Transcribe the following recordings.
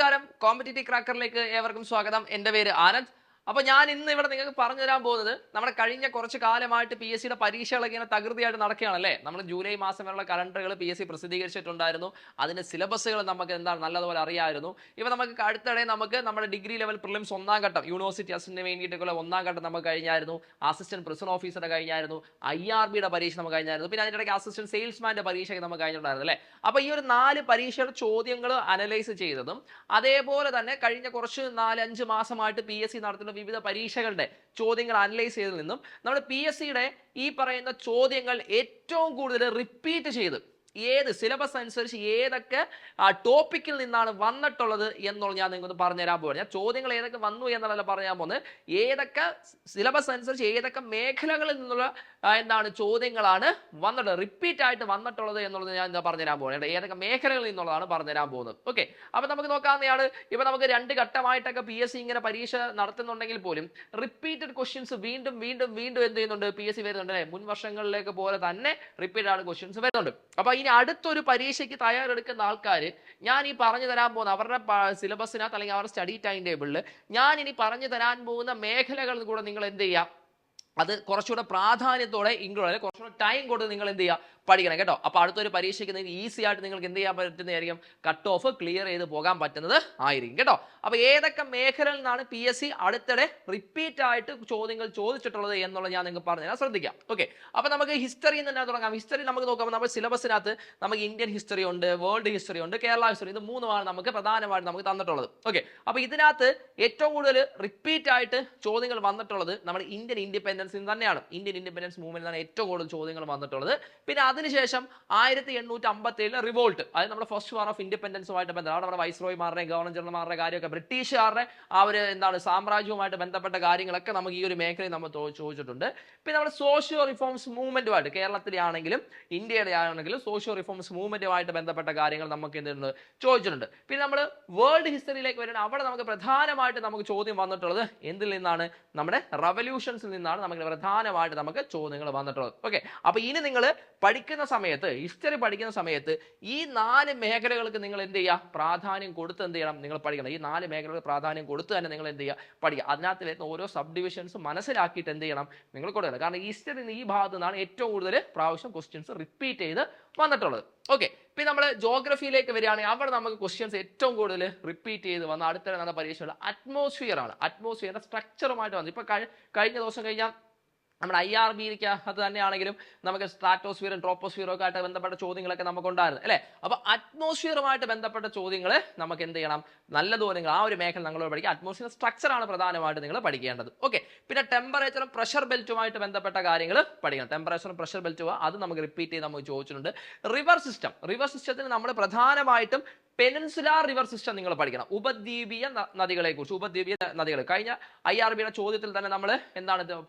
നമസ്കാരം, കോമ്പറ്റീറ്റീവ് ക്രാക്കറിലേക്ക് ഏവർക്കും സ്വാഗതം. എൻ്റെ പേര് ആനന്ദ്. അപ്പോൾ ഞാൻ ഇന്ന് ഇവിടെ നിങ്ങൾക്ക് പറഞ്ഞു തരാൻ പോകുന്നത് നമ്മുടെ കഴിഞ്ഞ കുറച്ച് കാലമായിട്ട് പി എസ് സിയുടെ പരീക്ഷകളൊക്കെ ഇങ്ങനെ തകൃതിയായിട്ട് നടക്കുകയാണല്ലേ. നമ്മൾ ജൂലൈ മാസം വരെയുള്ള കലണ്ടറുകൾ പി എസ് സി പ്രസിദ്ധീകരിച്ചിട്ടുണ്ടായിരുന്നു. അതിൻ്റെ സിലബസുകൾ നമുക്ക് എന്താണ് നല്ലതുപോലെ അറിയാമായിരുന്നു. ഇപ്പോൾ നമുക്ക് അടുത്തിടെ നമ്മുടെ ഡിഗ്രി ലെവൽ പ്രിലിംസ് ഒന്നാം ഘട്ടം യൂണിവേഴ്സിറ്റി അസിസ്റ്റന്റിന് വേണ്ടിയിട്ടുള്ള ഒന്നാം ഘട്ടം നമുക്ക് കഴിഞ്ഞായിരുന്നു. അസിസ്റ്റന്റ് പ്രിസൺ ഓഫീസറുടെ കഴിഞ്ഞായിരുന്നു. IRBയുടെ പരീക്ഷ നമുക്ക് കഴിഞ്ഞായിരുന്നു. പിന്നെ അതിൻ്റെ ഇടയ്ക്ക് അസിസ്റ്റന്റ് സെയിൽസ്മാൻ്റെ പരീക്ഷയ്ക്ക് നമുക്ക് കഴിഞ്ഞിട്ടുണ്ടായിരുന്നു അല്ലേ. അപ്പോൾ ഈ ഒരു 4 പരീക്ഷയുടെ ചോദ്യങ്ങൾ അനലൈസ് ചെയ്തതും അതേപോലെ തന്നെ കഴിഞ്ഞ കുറച്ച് 4-5 മാസമായിട്ട് പി എസ് സി നടത്തുന്ന വിവിധ പരീക്ഷകളുടെ ചോദ്യങ്ങൾ അനലൈസ് ചെയ്തതിൽ നിന്നും നമ്മുടെ പി എസ് സിയുടെ ഈ പറയുന്ന ചോദ്യങ്ങൾ ഏറ്റവും കൂടുതൽ റിപ്പീറ്റ് ചെയ്ത് ഏത് സിലബസ് അനുസരിച്ച് ഏതൊക്കെ ടോപ്പിക്കിൽ നിന്നാണ് വന്നിട്ടുള്ളത് എന്നുള്ളത് ഞാൻ നിങ്ങൾക്ക് പറഞ്ഞു തരാൻ പോകുന്നത്. ഞാൻ ചോദ്യങ്ങൾ ഏതൊക്കെ വന്നു എന്നല്ല പറയാൻ പോകുന്നത്, ഏതൊക്കെ സിലബസ് അനുസരിച്ച് ഏതൊക്കെ മേഖലകളിൽ നിന്നുള്ള ചോദ്യങ്ങളാണ് വന്നിട്ടുള്ളത്, റിപ്പീറ്റ് ആയിട്ട് വന്നിട്ടുള്ളത് എന്നുള്ളത് ഞാൻ പറഞ്ഞു തരാൻ പോകുന്നത്. ഏതൊക്കെ മേഖലകളിൽ നിന്നുള്ളതാണ് പറഞ്ഞു തരാൻ പോകുന്നത്. ഓക്കെ, അപ്പൊ നമുക്ക് നോക്കാവുന്നതാണ്. ഇപ്പൊ നമുക്ക് 2 ഘട്ടമായിട്ടൊക്കെ പി എസ് സി ഇങ്ങനെ പരീക്ഷ നടത്തുന്നുണ്ടെങ്കിൽ പോലും റിപ്പീറ്റഡ് ക്വസ്റ്റ്യൻസ് വീണ്ടും വീണ്ടും വീണ്ടും എന്ത് ചെയ്യുന്നുണ്ട്, പി എസ് സി വരുന്നുണ്ട് അല്ലേ. മുൻ വർഷങ്ങളിലേക്ക് പോലെ തന്നെ റിപ്പീറ്റഡ് ആണ് ക്വസ്റ്റ്യൻസ് വരുന്നുണ്ട്. അപ്പൊ ഇനി അടുത്തൊരു പരീക്ഷയ്ക്ക് തയ്യാറെടുക്കുന്ന ആൾക്കാർ ഞാൻ ഈ പറഞ്ഞു തരാൻ പോകുന്ന അവരുടെ സിലബസിനകത്ത് അല്ലെങ്കിൽ അവരുടെ സ്റ്റഡി ടൈം ടേബിളിൽ ഞാൻ ഇനി പറഞ്ഞു തരാൻ പോകുന്ന മേഖലകളിൽ കൂടെ നിങ്ങൾ എന്ത് ചെയ്യുക, അത് കുറച്ചുകൂടെ പ്രാധാന്യത്തോടെ ഇൻക്ലൂഡ് കുറച്ചുകൂടെ ടൈം കൊടുത്ത് നിങ്ങൾ എന്ത് ചെയ്യുക, പഠിക്കണം കേട്ടോ. അപ്പോൾ അടുത്തൊരു പരീക്ഷയ്ക്ക് നിങ്ങൾക്ക് ഈസി ആയിട്ട് നിങ്ങൾക്ക് എന്ത് ചെയ്യാൻ പറ്റുന്നതായിരിക്കും, കട്ട് ഓഫ് ക്ലിയർ ചെയ്ത് പോകാൻ പറ്റുന്നത് ആയിരിക്കും കേട്ടോ. അപ്പോൾ ഏതൊക്കെ മേഖലയിൽ നിന്നാണ് പി എസ് സി അടുത്തിടെ റിപ്പീറ്റ് ആയിട്ട് ചോദ്യങ്ങൾ ചോദിച്ചിട്ടുള്ളത് എന്നുള്ളത് ഞാൻ നിങ്ങൾക്ക് പറഞ്ഞു തരാൻ ശ്രദ്ധിക്കാം. ഓക്കെ, അപ്പോൾ നമുക്ക് ഹിസ്റ്ററിയിൽ തന്നെ തുടങ്ങാം. ഹിസ്റ്ററി നമുക്ക് നോക്കുമ്പോൾ നമ്മുടെ സിലബസിനകത്ത് നമുക്ക് ഇന്ത്യൻ ഹിസ്റ്ററി ഉണ്ട്, വേൾഡ് ഹിസ്റ്ററി ഉണ്ട്, കേരള ഹിസ്റ്ററി, ഇത് 3 നമുക്ക് പ്രധാനമായിട്ട് നമുക്ക് തന്നിട്ടുള്ളത്. ഓക്കെ, അപ്പോൾ ഇതിനകത്ത് ഏറ്റവും കൂടുതൽ റിപ്പീറ്റ് ആയിട്ട് ചോദ്യങ്ങൾ വന്നിട്ടുള്ളത് നമ്മുടെ ഇന്ത്യൻ ഇൻഡിപെൻഡൻസിൽ തന്നെയാണ്. ഇന്ത്യൻ ഇൻഡിപെൻഡൻസ് മൂവ്മെന്റിലാണ് ഏറ്റവും കൂടുതൽ ചോദ്യങ്ങൾ വന്നിട്ടുള്ളത്. പിന്നെ അതിനുശേഷം 1857 റിവോൾട്ട്, അതായത് നമ്മുടെ ഫസ്റ്റ് വാർ ഓഫ് ഇൻഡിപെൻഡൻസുമായിട്ട് ബന്ധം, അവിടെ നമ്മുടെ വൈസ്രോയ്മാരുടെ ഗവർണർ ജനറൽമാരുടെ കാര്യമൊക്കെ ബ്രിട്ടീഷുകാരുടെ സാമ്രാജ്യവുമായിട്ട് ബന്ധപ്പെട്ട കാര്യങ്ങളൊക്കെ നമുക്ക് ഈ ഒരു മേഖലയിൽ നമ്മൾ ചോദിച്ചിട്ടുണ്ട്. പിന്നെ നമ്മുടെ സോഷ്യോ റിഫോംസ് മൂവ്മെന്റുമായിട്ട് കേരളത്തിലെ ആണെങ്കിലും ഇന്ത്യയുടെ ആണെങ്കിലും സോഷ്യോ റിഫോംസ് മൂവ്മെന്റുമായിട്ട് ബന്ധപ്പെട്ട കാര്യങ്ങൾ നമുക്ക് എന്തുണ്ട് ചോദിച്ചിട്ടുണ്ട്. പിന്നെ നമ്മൾ വേൾഡ് ഹിസ്റ്ററിയിലേക്ക് വരുന്നത് അവിടെ നമുക്ക് പ്രധാനമായിട്ട് നമുക്ക് ചോദ്യം വന്നിട്ടുള്ളത് എന്തിൽ നിന്നാണ്, നമ്മുടെ റവല്യൂഷൻസിൽ നിന്നാണ് നമുക്ക് പ്രധാനമായിട്ട് നമുക്ക് ചോദ്യങ്ങൾ വന്നിട്ടുള്ളത്. ഓക്കെ, അപ്പൊ ഇനി നിങ്ങൾ പഠിക്കുന്ന സമയത്ത്, ഹിസ്റ്ററി പഠിക്കുന്ന സമയത്ത് ഈ 4 മേഖലകൾക്ക് നിങ്ങൾ എന്ത് ചെയ്യുക, പ്രാധാന്യം കൊടുത്ത് എന്ത് ചെയ്യണം, നിങ്ങൾ പഠിക്കണം. ഈ 4 മേഖലകൾക്ക് പ്രാധാന്യം കൊടുത്ത് തന്നെ നിങ്ങൾ എന്ത് ചെയ്യുക, പഠിക്കുക. അതിനകത്ത് വരുന്ന ഓരോ സബ് ഡിവിഷൻസും മനസ്സിലാക്കിയിട്ട് എന്ത് ചെയ്യണം, നിങ്ങൾ കൊടുക്കണം. കാരണം ഹിസ്റ്ററി ഈ ഭാഗത്തു നിന്നാണ് ഏറ്റവും കൂടുതൽ പ്രാവശ്യം ക്വസ്റ്റ്യൻസ് റിപ്പീറ്റ് ചെയ്ത് വന്നിട്ടുള്ളത്. ഓക്കെ, പിന്നെ നമ്മൾ ജോഗ്രഫിയിലേക്ക് വരികയാണെങ്കിൽ അവിടെ നമുക്ക് ക്വസ്റ്റ്യൻസ് ഏറ്റവും കൂടുതൽ റിപ്പീറ്റ് ചെയ്ത് വന്ന അടുത്ത നടന്ന പരീക്ഷയുള്ള അറ്റ്മോസ്ഫിയർ ആണ്. അറ്റ്മോസ്ഫിയറിന്റെ സ്ട്രക്ചറുമായിട്ട് വന്നു. ഇപ്പൊ കഴിഞ്ഞ ദിവസം കഴിഞ്ഞാൽ നമ്മുടെ IRBക്ക് അത് തന്നെയാണെങ്കിലും നമുക്ക് സ്ട്രാറ്റോസ്ഫിയറും ട്രോപ്പോസ്ഫിയറും ഒക്കെ ആയിട്ട് ബന്ധപ്പെട്ട ചോദ്യങ്ങളൊക്കെ നമുക്ക് ഉണ്ടായിരുന്നു അല്ലേ. അപ്പൊ അറ്റ്മോസ്ഫിയറുമായിട്ട് ബന്ധപ്പെട്ട ചോദ്യങ്ങൾ നമുക്ക് എന്ത് ചെയ്യണം, നല്ലതുപോലെ നിങ്ങൾ ആ ഒരു മേഖല നിങ്ങളോട് പഠിക്കുക. അറ്റ്മോസ്ഫിയർ സ്ട്രക്ചറാണ് പ്രധാനമായിട്ട് നിങ്ങൾ പഠിക്കേണ്ടത്. ഓക്കെ, പിന്നെ ടെമ്പറേച്ചറും പ്രഷർ ബെൽറ്റുമായിട്ട് ബന്ധപ്പെട്ട കാര്യങ്ങൾ പഠിക്കണം. ടെമ്പറേച്ചറും പ്രഷർ ബെൽറ്റും അത് നമുക്ക് റിപ്പീറ്റ് ചെയ്ത് നമുക്ക് ചോദിച്ചിട്ടുണ്ട്. റിവർ സിസ്റ്റത്തിന് നമ്മൾ പ്രധാനമായിട്ടും പെനിൻസുലാർ റിവർ സിസ്റ്റം നിങ്ങൾ പഠിക്കണം. ഉപദ്വീപീയ നദികളെ കുറിച്ച്, ഉപദ്വീപീയ നദികൾ കഴിഞ്ഞ IRBയുടെ ചോദ്യത്തിൽ തന്നെ നമ്മൾ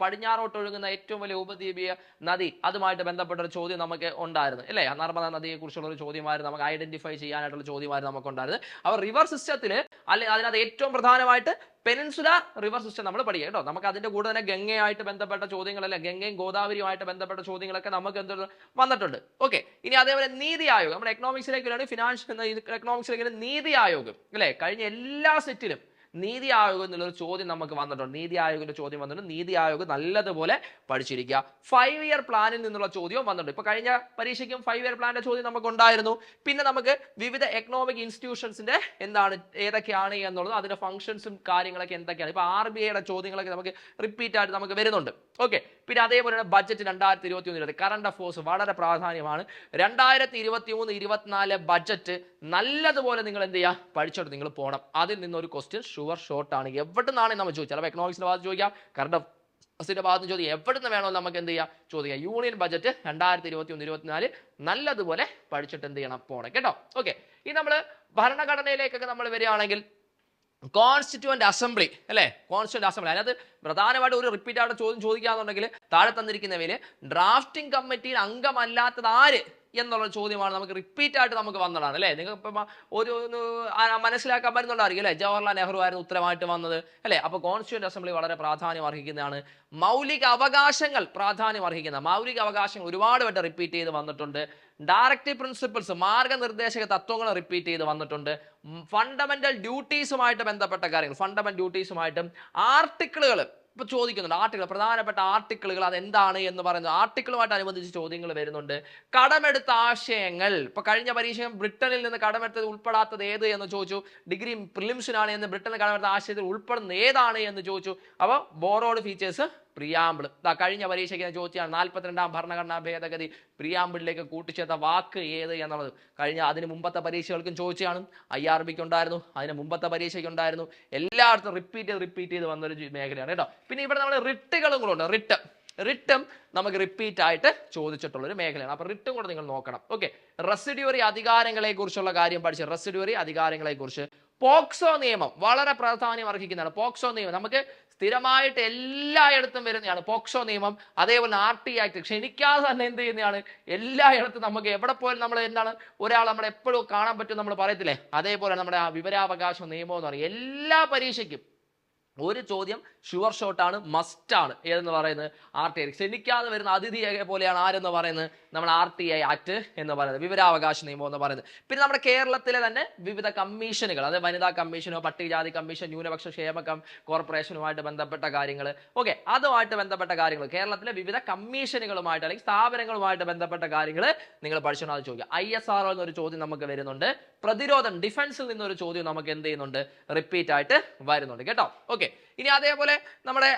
പടിഞ്ഞാറോട്ട് ഒഴുകുന്ന ഏറ്റവും വലിയ ഉപദ്വീപീയ നദി അതുമായിട്ട് ബന്ധപ്പെട്ട ഒരു ചോദ്യം നമുക്ക് ഉണ്ടായിരുന്നു അല്ലേ. നർമ്മദ നദിയെ കുറിച്ചുള്ള ഒരു ചോദ്യമായിരുന്നു, നമുക്ക് ഐഡന്റിഫൈ ചെയ്യാനായിട്ടുള്ള ചോദ്യമായിരുന്നു നമുക്ക് ഉണ്ടായിരുന്നത്. അപ്പോൾ റിവർ സിസ്റ്റത്തിൽ അതിനകത്ത് ഏറ്റവും പ്രധാനമായിട്ട് പെനിൻസുലാർ റിവർ സിസ്റ്റം നമ്മൾ പഠിക്കുക കേട്ടോ. നമുക്ക് അതിന്റെ കൂടെ തന്നെ ഗംഗയായിട്ട് ബന്ധപ്പെട്ട ചോദ്യങ്ങളല്ല, ഗംഗയും ഗോദാവരിയുമായിട്ട് ബന്ധപ്പെട്ട ചോദ്യങ്ങളൊക്കെ നമുക്ക് എന്ത് വന്നിട്ടുണ്ട്. ഓക്കെ, ഇനി അതേപോലെ നീതി ആയോഗ്, നമ്മുടെ എക്കണോമിക്സിലേക്ക് വരികയാണ്. ഫിനാൻഷ്യൽ എക്കണോമിക്സിലേക്ക് നീതി ആയോഗ് അല്ലെ, കഴിഞ്ഞ എല്ലാ സെറ്റിലും നീതി ആയോഗ് എന്നുള്ളൊരു ചോദ്യം നമുക്ക് വന്നിട്ടുണ്ട്. നീതി ആയോഗിന്റെ ചോദ്യം വന്നിട്ടുണ്ട്. നീതി ആയോഗ് നല്ലതുപോലെ പഠിച്ചിരിക്കുക. 5 ഇയർ പ്ലാനിൽ നിന്നുള്ള ചോദ്യവും വന്നിട്ടുണ്ട്. ഇപ്പൊ കഴിഞ്ഞ പരീക്ഷയ്ക്കും 5 ഇയർ പ്ലാനിന്റെ ചോദ്യം നമുക്ക് ഉണ്ടായിരുന്നു. പിന്നെ നമുക്ക് വിവിധ എക്കണോമിക് ഇൻസ്റ്റിറ്റ്യൂഷൻസിന്റെ ഏതൊക്കെയാണ് എന്നുള്ളത്, അതിന്റെ ഫംഗ്ഷൻസും കാര്യങ്ങളൊക്കെ എന്തൊക്കെയാണ്. ഇപ്പൊ RBIയുടെ ചോദ്യങ്ങളൊക്കെ നമുക്ക് റിപ്പീറ്റ് ആയിട്ട് നമുക്ക് വരുന്നുണ്ട്. ഓക്കെ, പിന്നെ അതേപോലെ ബഡ്ജറ്റ് 2023 കറണ്ട് അഫയേഴ്സ് വളരെ പ്രാധാന്യമാണ്. 2023-24 ബഡ്ജറ്റ് നല്ലതുപോലെ നിങ്ങൾ എന്ത് ചെയ്യുക, പഠിച്ചോട്ട് നിങ്ങൾ പോകണം. അതിൽ നിന്നൊരു ക്വസ്റ്റ്യൻ ഷുവർ ഷോർട്ട് ആണ്. എവിടെ നിന്നാണ് നമ്മൾ ചോദിച്ചത്, ചിലപ്പോൾ എക്കണോമിക്സിന്റെ ഭാഗത്ത് ചോദിക്കാം, കറണ്ട് അഫയേഴ്സിന്റെ ഭാഗത്ത് ചോദിക്കാം, എവിടെ നിന്ന് വേണോ നമുക്ക് എന്ത് ചെയ്യാം ചോദിക്കാം. യൂണിയൻ ബഡ്ജറ്റ് 2023-24 നല്ലതുപോലെ പഠിച്ചിട്ട് എന്ത് ചെയ്യണം, പോകണം കേട്ടോ. ഓക്കെ, ഈ നമ്മൾ ഭരണഘടനയിലേക്കൊക്കെ നമ്മൾ വരികയാണെങ്കിൽ കോൺസ്റ്റിറ്റ്യൂവന്റ് അസംബ്ലി അല്ലെ, കോൺസ്റ്റിറ്റ്യൂവന്റ് അസംബ്ലി അതിനകത്ത് പ്രധാനമായിട്ട് ഒരു റിപ്പീറ്റ് ആയിട്ട് ചോദ്യം ചോദിക്കാന്നുണ്ടെങ്കിൽ താഴെ തന്നിരിക്കുന്നവയിൽ ഡ്രാഫ്റ്റിംഗ് കമ്മിറ്റിയിൽ അംഗമല്ലാത്തത് ആര് എന്നുള്ള ചോദ്യമാണ് നമുക്ക് റിപ്പീറ്റ് ആയിട്ട് നമുക്ക് വന്നതാണ് അല്ലേ. നിങ്ങൾ ഇപ്പം ഒരു മനസ്സിലാക്കാൻ പറ്റുന്നുണ്ടായിരിക്കും അല്ലേ. ജവഹർലാൽ നെഹ്റു ആയിരുന്നു ഉത്തരമായിട്ട് വന്നത് അല്ലേ. അപ്പൊ കോൺസ്റ്റിറ്റ്യൂന്റ് അസംബ്ലി വളരെ പ്രാധാന്യം അർഹിക്കുന്നതാണ്. മൗലിക അവകാശങ്ങൾ പ്രാധാന്യം അർഹിക്കുന്ന മൗലിക അവകാശങ്ങൾ ഒരുപാട് വട്ടം റിപ്പീറ്റ് ചെയ്ത് വന്നിട്ടുണ്ട്. ഡയറക്റ്റീവ് പ്രിൻസിപ്പിൾസ് മാർഗനിർദ്ദേശക തത്വങ്ങൾ റിപ്പീറ്റ് ചെയ്ത് വന്നിട്ടുണ്ട്. ഫണ്ടമെന്റൽ ഡ്യൂട്ടീസുമായിട്ട് ബന്ധപ്പെട്ട കാര്യങ്ങൾ ഫണ്ടമെന്റൽ ഡ്യൂട്ടീസുമായിട്ടും ആർട്ടിക്കിളുകൾ ഇപ്പൊ ചോദിക്കുന്നുണ്ട്. ആർട്ടിക്കിൾ പ്രധാനപ്പെട്ട ആർട്ടിക്കിളുകൾ അതെന്താണ് എന്ന് പറയുന്നത് ആർട്ടിക്കിളുമായിട്ട് അനുബന്ധിച്ച് ചോദ്യങ്ങൾ വരുന്നുണ്ട്. കടമെടുത്ത ആശയങ്ങൾ ഇപ്പൊ കഴിഞ്ഞ പരീക്ഷ ബ്രിട്ടനിൽ നിന്ന് കടമെടുത്തത് ഉൾപ്പെടാത്തത് ഏത് എന്ന് ചോദിച്ചു. ഡിഗ്രി പ്രിലിംസിനാണ് എന്ന് ബ്രിട്ടനിൽ കടമെടുത്ത ആശയത്തിൽ ഉൾപ്പെടുന്ന ഏതാണ് എന്ന് ചോദിച്ചു. അപ്പോൾ ബോറോഡ് ഫീച്ചേഴ്സ് പ്രിയാമ്പിൾ കഴിഞ്ഞ പരീക്ഷയ്ക്ക് ചോദിച്ചാണ് 42ാം ഭരണഘടനാ ഭേദഗതി പ്രിയാമ്പിളിലേക്ക് കൂട്ടിച്ചേർത്ത വാക്ക് ഏത് എന്നുള്ളത് അതിന് മുമ്പത്തെ പരീക്ഷകൾക്കും ചോദിച്ചാണ്. IRBക്ക് ഉണ്ടായിരുന്നു, അതിന് മുമ്പത്തെ പരീക്ഷയ്ക്ക് ഉണ്ടായിരുന്നു. എല്ലായിടത്തും റിപ്പീറ്റ് ചെയ്ത് വന്നൊരു മേഖലയാണ് കേട്ടോ. പിന്നെ ഇവിടെ നമ്മൾ റിട്ടുകളും കൂടെ ഉണ്ട്. റിട്ടും നമുക്ക് റിപ്പീറ്റ് ആയിട്ട് ചോദിച്ചിട്ടുള്ള ഒരു മേഖലയാണ്. അപ്പൊ റിട്ടും കൂടെ നിങ്ങൾ നോക്കണം. ഓക്കെ, റെസിഡ്യൂറി അധികാരങ്ങളെ കുറിച്ചുള്ള കാര്യം പഠിച്ചു. റെസിഡ്യൂറി അധികാരങ്ങളെ കുറിച്ച് പോക്സോ നിയമം വളരെ പ്രാധാന്യം അർഹിക്കുന്നതാണ്. പോക്സോ നിയമം നമുക്ക് സ്ഥിരമായിട്ട് എല്ലായിടത്തും വരുന്നതാണ് പോക്സോ നിയമം. അതേപോലെ RT ആക്ട് ക്ഷണിക്കാതെ തന്നെ എന്ത് ചെയ്യുന്നതാണ് എല്ലായിടത്തും. നമുക്ക് എവിടെ പോയാലും നമ്മൾ എന്താണ് ഒരാൾ നമ്മളെ എപ്പോഴും കാണാൻ പറ്റും നമ്മൾ പറയത്തില്ലേ. അതേപോലെ നമ്മുടെ ആ വിവരാവകാശ നിയമം എന്ന് പറയും എല്ലാ പരീക്ഷയ്ക്കും ഒരു ചോദ്യം ഷുവർ ഷോട്ടാണ്, മസ്റ്റാണ്. ഏതെന്ന് പറയുന്നത് RTI. ക്ഷണിക്കാതെ വരുന്ന അതിഥിയെ പോലെയാണ് ആരെന്ന് പറയുന്നത് നമ്മൾ RTI ആക്ട് എന്ന് പറയുന്നത്, വിവരാവകാശ നിയമം എന്ന് പറയുന്നത്. പിന്നെ നമ്മുടെ കേരളത്തിലെ തന്നെ വിവിധ കമ്മീഷനുകൾ, അത് വനിതാ കമ്മീഷനോ പട്ടികജാതി കമ്മീഷൻ, ന്യൂനപക്ഷ ക്ഷേമ കോർപ്പറേഷനുമായിട്ട് ബന്ധപ്പെട്ട കാര്യങ്ങൾ, ഓക്കെ, അതുമായിട്ട് ബന്ധപ്പെട്ട കാര്യങ്ങൾ, കേരളത്തിലെ വിവിധ കമ്മീഷനുകളുമായിട്ട് അല്ലെങ്കിൽ സ്ഥാപനങ്ങളുമായിട്ട് ബന്ധപ്പെട്ട കാര്യങ്ങൾ നിങ്ങൾ പഠിച്ചോണ്ട് അത് ചോദിക്കുക. ISRO എന്നൊരു ചോദ്യം നമുക്ക് വരുന്നുണ്ട്. പ്രതിരോധം, ഡിഫൻസിൽ നിന്നൊരു ചോദ്യം നമുക്ക് എന്ത് ചെയ്യുന്നുണ്ട് റിപ്പീറ്റ് ആയിട്ട് വരുന്നുണ്ട് കേട്ടോ. ഓക്കെ, ഇനി അതേപോലെ നമ്മുടെ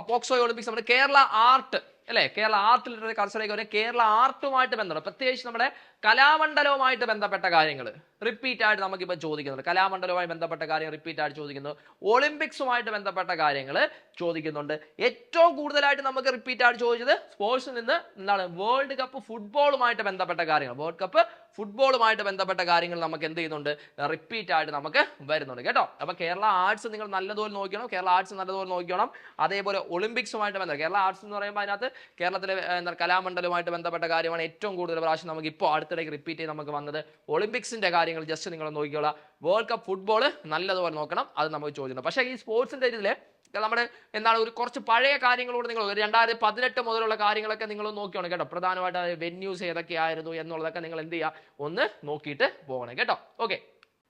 പോക്സോ ഒളിമ്പിക്സ് നമ്മുടെ കേരള ആർട്ട് അല്ലെ, കേരള ആർട്ട് ലിറ്റററി കൾച്ചറിലേക്ക് വരെ കേരള ആർട്ടുമായിട്ട് ബന്ധപ്പെട്ട് പ്രത്യേകിച്ച് നമ്മുടെ കലാമണ്ഡലവുമായിട്ട് ബന്ധപ്പെട്ട കാര്യങ്ങൾ റിപ്പീറ്റ് ആയിട്ട് നമുക്കിപ്പോൾ ചോദിക്കുന്നുണ്ട്. കലാമണ്ഡലവുമായി ബന്ധപ്പെട്ട കാര്യം റിപ്പീറ്റ് ആയിട്ട് ചോദിക്കുന്നു. ഒളിമ്പിക്സുമായിട്ട് ബന്ധപ്പെട്ട കാര്യങ്ങൾ ചോദിക്കുന്നുണ്ട്. ഏറ്റവും കൂടുതലായിട്ട് നമുക്ക് റിപ്പീറ്റ് ആയിട്ട് ചോദിച്ചത് സ്പോർട്സിൽ നിന്ന് എന്താണ് വേൾഡ് കപ്പ് ഫുട്ബോളുമായിട്ട് ബന്ധപ്പെട്ട കാര്യങ്ങൾ. വേൾഡ് കപ്പ് ഫുട്ബോളുമായിട്ട് ബന്ധപ്പെട്ട കാര്യങ്ങൾ നമുക്ക് എന്ത് ചെയ്യുന്നുണ്ട് റിപ്പീറ്റ് ആയിട്ട് നമുക്ക് വരുന്നുണ്ട് കേട്ടോ. അപ്പൊ കേരള ആർട്സ് നിങ്ങൾ നല്ലതുപോലെ നോക്കണം. കേരള ആർട്സ് നല്ലതുപോലെ നോക്കണം. അതേപോലെ ഒളിമ്പിക്സുമായിട്ട് ബന്ധപ്പെട്ട കേരള ആർട്സ് എന്ന് പറയുമ്പോൾ അതിനകത്ത് കേരളത്തിലെ കലാമണ്ഡലവുമായിട്ട് ബന്ധപ്പെട്ട കാര്യമാണ് ഏറ്റവും കൂടുതൽ പ്രാവശ്യം നമുക്ക് ഇപ്പോൾ അടുത്തിടയ്ക്ക് റിപ്പീറ്റ് ചെയ്ത് നമുക്ക് വന്നത്. ഒളിമ്പിക്സിന്റെ കാര്യങ്ങൾ ജസ്റ്റ് നിങ്ങൾ നോക്കിക്കോളാം. വേൾഡ് കപ്പ് ഫുട്ബോൾ നല്ലതുപോലെ നോക്കണം, അത് നമുക്ക് ചോദിക്കണം. പക്ഷേ ഈ സ്പോർട്സിന്റെ ഇതില് നമ്മുടെ എന്താണ് ഒരു കുറച്ച് പഴയ കാര്യങ്ങളോട് നിങ്ങൾ 2018 മുതലുള്ള കാര്യങ്ങളൊക്കെ നിങ്ങൾ നോക്കിയാണ് കേട്ടോ. പ്രധാനമായിട്ട് വെന്യൂസ് ഏതൊക്കെയായിരുന്നു എന്നുള്ളതൊക്കെ നിങ്ങൾ എന്ത് ചെയ്യുക ഒന്ന് നോക്കിയിട്ട് പോകണം കേട്ടോ. ഓക്കെ,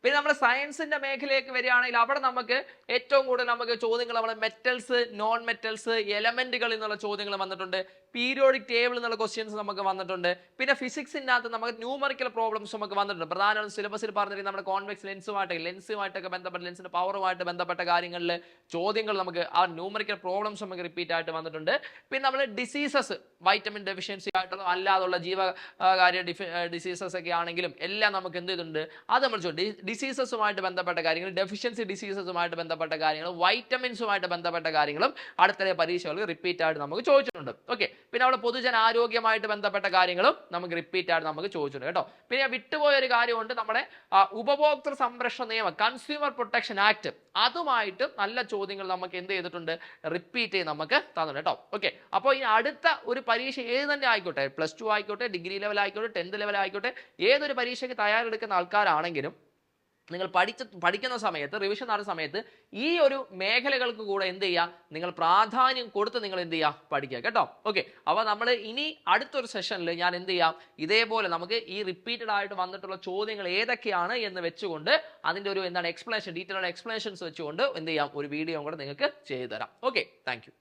പിന്നെ നമ്മുടെ സയൻസിന്റെ മേഖലയിലേക്ക് വരികയാണെങ്കിൽ അവിടെ നമുക്ക് ഏറ്റവും കൂടുതൽ നമുക്ക് ചോദ്യങ്ങൾ നമ്മുടെ മെറ്റൽസ്, നോൺ മെറ്റൽസ്, എലമെന്റുകൾ എന്നുള്ള ചോദ്യങ്ങൾ വന്നിട്ടുണ്ട്. പീരിയോഡിക് ടേബിൾ എന്നുള്ള ക്വസ്റ്റ്യൻസ് നമുക്ക് വന്നിട്ടുണ്ട്. പിന്നെ ഫിസിക്സിൻ്റെ അകത്ത് നമുക്ക് ന്യൂമറിക്കൽ പ്രോബ്ലംസ് നമുക്ക് വന്നിട്ടുണ്ട്. പ്രധാനമായും സിലബസിൽ പറഞ്ഞിരിക്കുന്ന നമ്മുടെ കോൺവെക്സ് ലെൻസുമായിട്ടൊക്കെ ബന്ധപ്പെട്ട ലെൻസിന്റെ പവറുമായിട്ട് ബന്ധപ്പെട്ട കാര്യങ്ങളിൽ ചോദ്യങ്ങൾ നമുക്ക് ആ ന്യൂമറിക്കൽ പ്രോബ്ലംസ് നമുക്ക് റിപ്പീറ്റ് ആയിട്ട് വന്നിട്ടുണ്ട്. പിന്നെ നമ്മൾ ഡിസീസസ്, വൈറ്റമിൻ ഡെഫിഷ്യൻസി ആയിട്ടുള്ള അല്ലാതുള്ള ജീവകാര്യ ഡിസീസസ് ഒക്കെ ആണെങ്കിലും എല്ലാം നമുക്ക് എന്ത് ചെയ്തിട്ടുണ്ട് അത് നമ്മൾ ഡിസീസസുമായിട്ട് ബന്ധപ്പെട്ട കാര്യങ്ങൾ, ഡെഫിഷ്യൻസി ഡിസീസസുമായിട്ട് ബന്ധപ്പെട്ട കാര്യങ്ങൾ, വൈറ്റമിൻസുമായിട്ട് ബന്ധപ്പെട്ട കാര്യങ്ങളും അടുത്ത പരീക്ഷകൾ റിപ്പീറ്റ് ആയിട്ട് നമുക്ക് ചോദിച്ചിട്ടുണ്ട്. ഓക്കെ, പിന്നെ അവിടെ പൊതുജനാരോഗ്യമായിട്ട് ബന്ധപ്പെട്ട കാര്യങ്ങളും നമുക്ക് റിപ്പീറ്റ് ആയിട്ട് നമുക്ക് ചോദിച്ചിട്ടുണ്ട് കേട്ടോ. പിന്നെ വിട്ടുപോയ ഒരു കാര്യമുണ്ട്, നമ്മുടെ ഉപഭോക്തൃ സംരക്ഷണ നിയമം, കൺസ്യൂമർ പ്രൊട്ടക്ഷൻ ആക്ട്, അതുമായിട്ട് നല്ല ചോദ്യങ്ങൾ നമുക്ക് എന്ത് ചെയ്തിട്ടുണ്ട് റിപ്പീറ്റ് ചെയ്ത് നമുക്ക് തന്നിട്ടുണ്ട് കേട്ടോ. ഓക്കെ, അപ്പോൾ ഈ അടുത്ത ഒരു പരീക്ഷ ഏത് തന്നെ ആയിക്കോട്ടെ, +2 ആയിക്കോട്ടെ, ഡിഗ്രി ലെവൽ ആയിക്കോട്ടെ, 10th ലെവൽ ആയിക്കോട്ടെ, ഏതൊരു പരീക്ഷയ്ക്ക് തയ്യാറെടുക്കുന്ന ആൾക്കാരാണെങ്കിലും നിങ്ങൾ പഠിക്കുന്ന സമയത്ത്, റിവിഷൻ നടത്തുന്ന സമയത്ത് ഈ ഒരു മേഖലകൾക്ക് കൂടെ എന്ത് ചെയ്യുക നിങ്ങൾ പ്രാധാന്യം കൊടുത്ത് നിങ്ങൾ എന്ത് ചെയ്യുക പഠിക്കുക കേട്ടോ. ഓക്കെ, അപ്പോൾ നമ്മൾ ഇനി അടുത്തൊരു സെഷനിൽ ഞാൻ എന്ത് ചെയ്യാം ഇതേപോലെ നമുക്ക് ഈ റിപ്പീറ്റഡ് ആയിട്ട് വന്നിട്ടുള്ള ചോദ്യങ്ങൾ ഏതൊക്കെയാണ് എന്ന് വെച്ചുകൊണ്ട് അതിൻ്റെ ഒരു എന്താണ് എക്സ്പ്ലനേഷൻ, ഡീറ്റെയിൽഡ് എക്സ്പ്ലനേഷൻസ് വെച്ചുകൊണ്ട് എന്ത് ചെയ്യാം ഒരു വീഡിയോ കൂടെ നിങ്ങൾക്ക് ചെയ്തു തരാം. Okay, thank you.